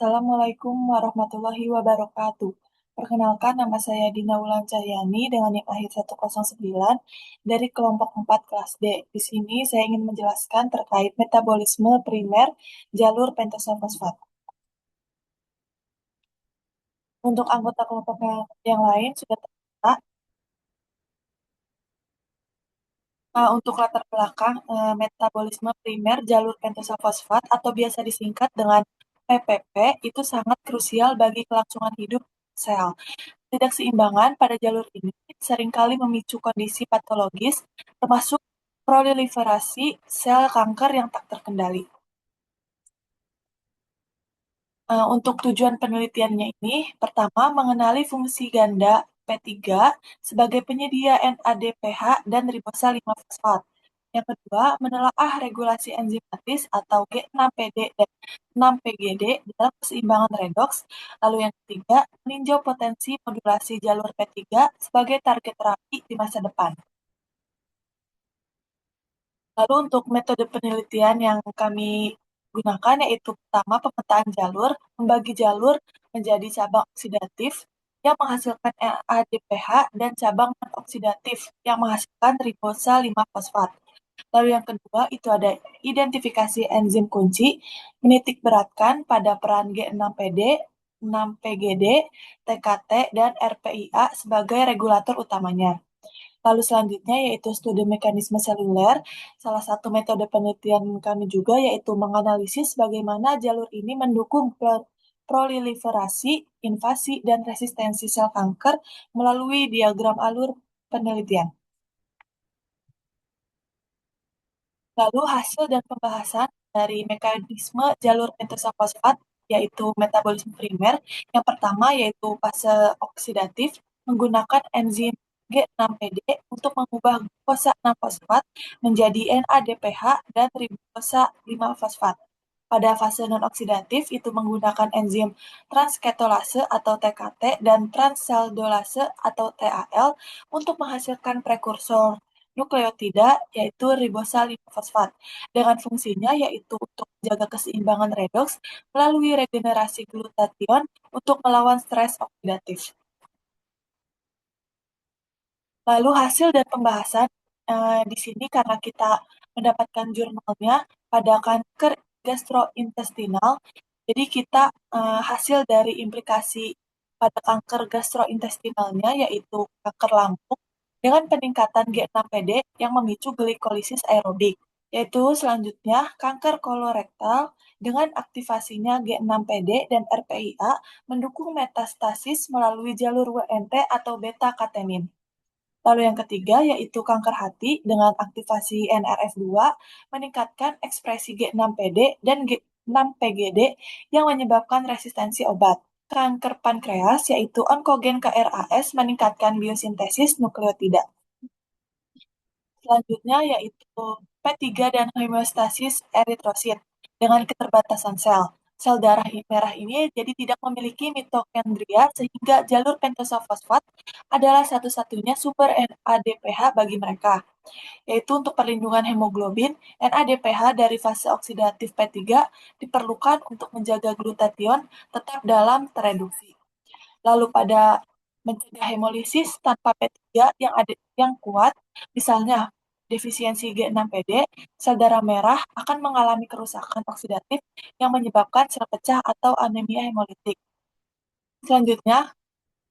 Assalamualaikum warahmatullahi wabarakatuh. Perkenalkan, nama saya Dina Wulan Cahyani dengan NIM akhir 109 dari kelompok 4 kelas D. Di sini saya ingin menjelaskan terkait metabolisme primer jalur pentosal fosfat. Untuk anggota kelompok yang lain sudah terlihat. Untuk latar belakang, metabolisme primer jalur pentosal fosfat atau biasa disingkat dengan PPP itu sangat krusial bagi kelangsungan hidup sel. Ketidakseimbangan pada jalur ini seringkali memicu kondisi patologis, termasuk proliferasi sel kanker yang tak terkendali. Untuk tujuan penelitiannya ini, pertama, mengenali fungsi ganda P3 sebagai penyedia NADPH dan ribosa 5-fosfat. Yang kedua, menelaah regulasi enzimatis atau G6PD dan 6PGD dalam keseimbangan redoks. Lalu yang ketiga, meninjau potensi modulasi jalur P3 sebagai target terapi di masa depan. Lalu untuk metode penelitian yang kami gunakan yaitu pertama pemetaan jalur, membagi jalur menjadi cabang oksidatif yang menghasilkan NADPH dan cabang non-oksidatif yang menghasilkan ribosa 5-fosfat. Lalu yang kedua itu ada identifikasi enzim kunci, menitik beratkan pada peran G6PD, 6PGD, TKT, dan RPIA sebagai regulator utamanya. Lalu selanjutnya yaitu studi mekanisme seluler. Salah satu metode penelitian kami juga yaitu menganalisis bagaimana jalur ini mendukung proliferasi, invasi, dan resistensi sel kanker melalui diagram alur penelitian. Lalu hasil dan pembahasan dari mekanisme jalur pentosal fosfat yaitu metabolisme primer. Yang pertama yaitu fase oksidatif menggunakan enzim G6PD untuk mengubah glukosa 6-fosfat menjadi NADPH dan ribosa 5-fosfat. Pada fase non-oksidatif itu menggunakan enzim transketolase atau TKT dan transaldelase atau TAL untuk menghasilkan prekursor nukleotida yaitu ribosa 5-fosfat dengan fungsinya yaitu untuk menjaga keseimbangan redoks melalui regenerasi glutation untuk melawan stres oksidatif. Lalu hasil dan pembahasan di sini karena kita mendapatkan jurnalnya pada kanker gastrointestinal, jadi kita hasil dari implikasi pada kanker gastrointestinalnya yaitu kanker lambung dengan peningkatan G6PD yang memicu glikolisis aerobik. Yaitu selanjutnya kanker kolorektal dengan aktivasinya G6PD dan RPIA mendukung metastasis melalui jalur WNT atau beta-katenin. Lalu yang ketiga yaitu kanker hati dengan aktivasi NRF2 meningkatkan ekspresi G6PD dan G6PGD yang menyebabkan resistensi obat. Kanker pankreas yaitu onkogen KRAS meningkatkan biosintesis nukleotida. Selanjutnya yaitu P3 dan homeostasis eritrosit dengan keterbatasan sel. Sel darah merah ini jadi tidak memiliki mitokondria sehingga jalur pentosal fosfat adalah satu-satunya sumber NADPH bagi mereka. Yaitu untuk perlindungan hemoglobin, NADPH dari fase oksidatif P3 diperlukan untuk menjaga glutation tetap dalam tereduksi. Lalu pada mencegah hemolisis tanpa P3 yang kuat, misalnya defisiensi G6PD, sel darah merah akan mengalami kerusakan oksidatif yang menyebabkan sel pecah atau anemia hemolitik. Selanjutnya,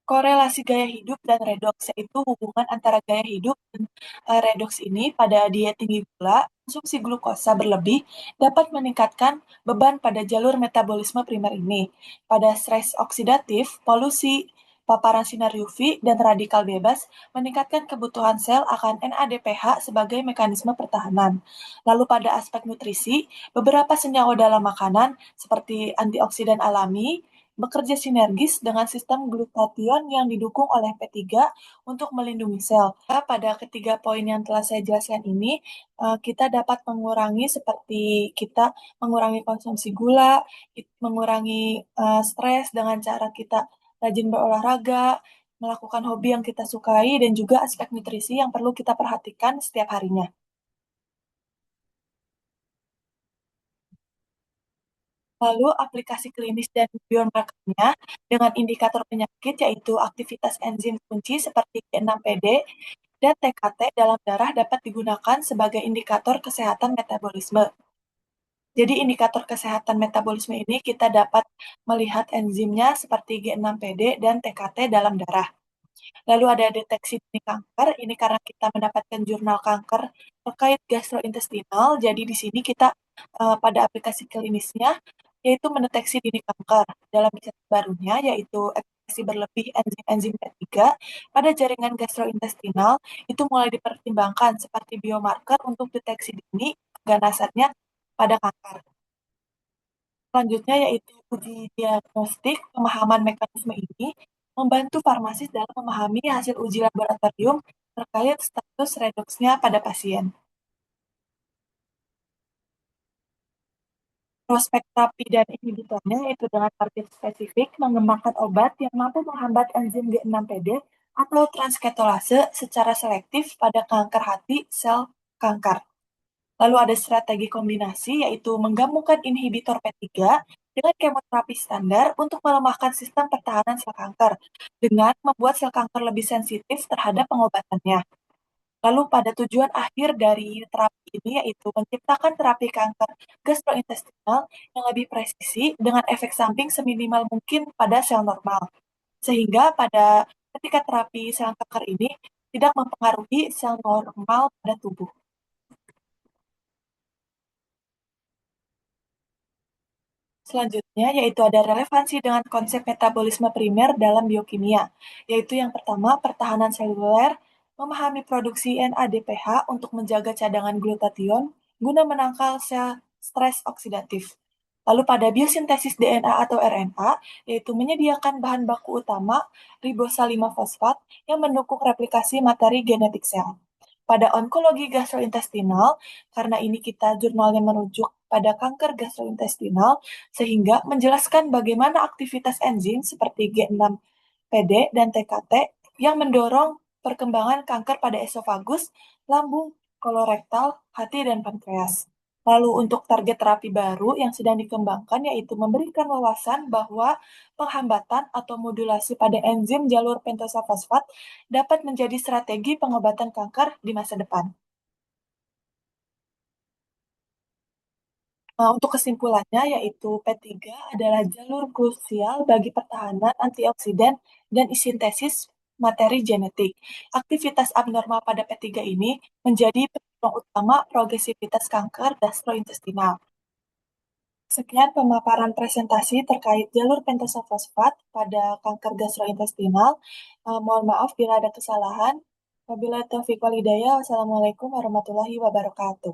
korelasi gaya hidup dan redoks, yaitu hubungan antara gaya hidup dan redoks ini pada diet tinggi gula, konsumsi glukosa berlebih dapat meningkatkan beban pada jalur metabolisme primer ini. Pada stres oksidatif, polusi, paparan sinar UV, dan radikal bebas meningkatkan kebutuhan sel akan NADPH sebagai mekanisme pertahanan. Lalu pada aspek nutrisi, beberapa senyawa dalam makanan seperti antioksidan alami, bekerja sinergis dengan sistem glutation yang didukung oleh P3 untuk melindungi sel. Pada ketiga poin yang telah saya jelaskan ini, kita dapat mengurangi seperti kita mengurangi konsumsi gula, mengurangi stres dengan cara kita rajin berolahraga, melakukan hobi yang kita sukai, dan juga aspek nutrisi yang perlu kita perhatikan setiap harinya. Lalu aplikasi klinis dan biomarkernya dengan indikator penyakit yaitu aktivitas enzim kunci seperti G6PD dan TKT dalam darah dapat digunakan sebagai indikator kesehatan metabolisme. Jadi indikator kesehatan metabolisme ini kita dapat melihat enzimnya seperti G6PD dan TKT dalam darah. Lalu ada deteksi dini kanker, ini karena kita mendapatkan jurnal kanker terkait gastrointestinal. Jadi di sini kita pada aplikasi klinisnya yaitu mendeteksi dini kanker. Dalam riset barunya yaitu ekspresi berlebih enzim P3 pada jaringan gastrointestinal itu mulai dipertimbangkan seperti biomarker untuk deteksi dini keganasannya pada kanker. Selanjutnya yaitu uji diagnostik pemahaman mekanisme ini membantu farmasis dalam memahami hasil uji laboratorium terkait status redoksnya pada pasien. Prospek terapi dan inhibitornya yaitu dengan target spesifik mengembangkan obat yang mampu menghambat enzim G6PD atau transketolase secara selektif pada kanker hati sel kanker. Lalu ada strategi kombinasi yaitu menggabungkan inhibitor P3 dengan kemoterapi standar untuk melemahkan sistem pertahanan sel kanker dengan membuat sel kanker lebih sensitif terhadap pengobatannya. Lalu pada tujuan akhir dari terapi ini yaitu menciptakan terapi kanker gastrointestinal yang lebih presisi dengan efek samping seminimal mungkin pada sel normal. Sehingga pada ketika terapi sel kanker ini tidak mempengaruhi sel normal pada tubuh. Selanjutnya, yaitu ada relevansi dengan konsep metabolisme primer dalam biokimia, yaitu yang pertama, pertahanan seluler, memahami produksi NADPH untuk menjaga cadangan glutathione guna menangkal sel stres oksidatif. Lalu pada biosintesis DNA atau RNA, yaitu menyediakan bahan baku utama ribosa 5 fosfat yang mendukung replikasi materi genetik sel. Pada onkologi gastrointestinal, karena ini kita jurnalnya merujuk pada kanker gastrointestinal, sehingga menjelaskan bagaimana aktivitas enzim seperti G6PD dan TKT yang mendorong perkembangan kanker pada esofagus, lambung, kolorektal, hati, dan pankreas. Lalu untuk target terapi baru yang sedang dikembangkan yaitu memberikan wawasan bahwa penghambatan atau modulasi pada enzim jalur pentosa fosfat dapat menjadi strategi pengobatan kanker di masa depan. Untuk kesimpulannya, yaitu P3 adalah jalur krusial bagi pertahanan antioksidan dan sintesis materi genetik. Aktivitas abnormal pada P3 ini menjadi penyebab utama progresivitas kanker gastrointestinal. Sekian pemaparan presentasi terkait jalur pentosa fosfat pada kanker gastrointestinal. Mohon maaf bila ada kesalahan. Wabillahi taufiq walhidayah. Wassalamualaikum warahmatullahi wabarakatuh.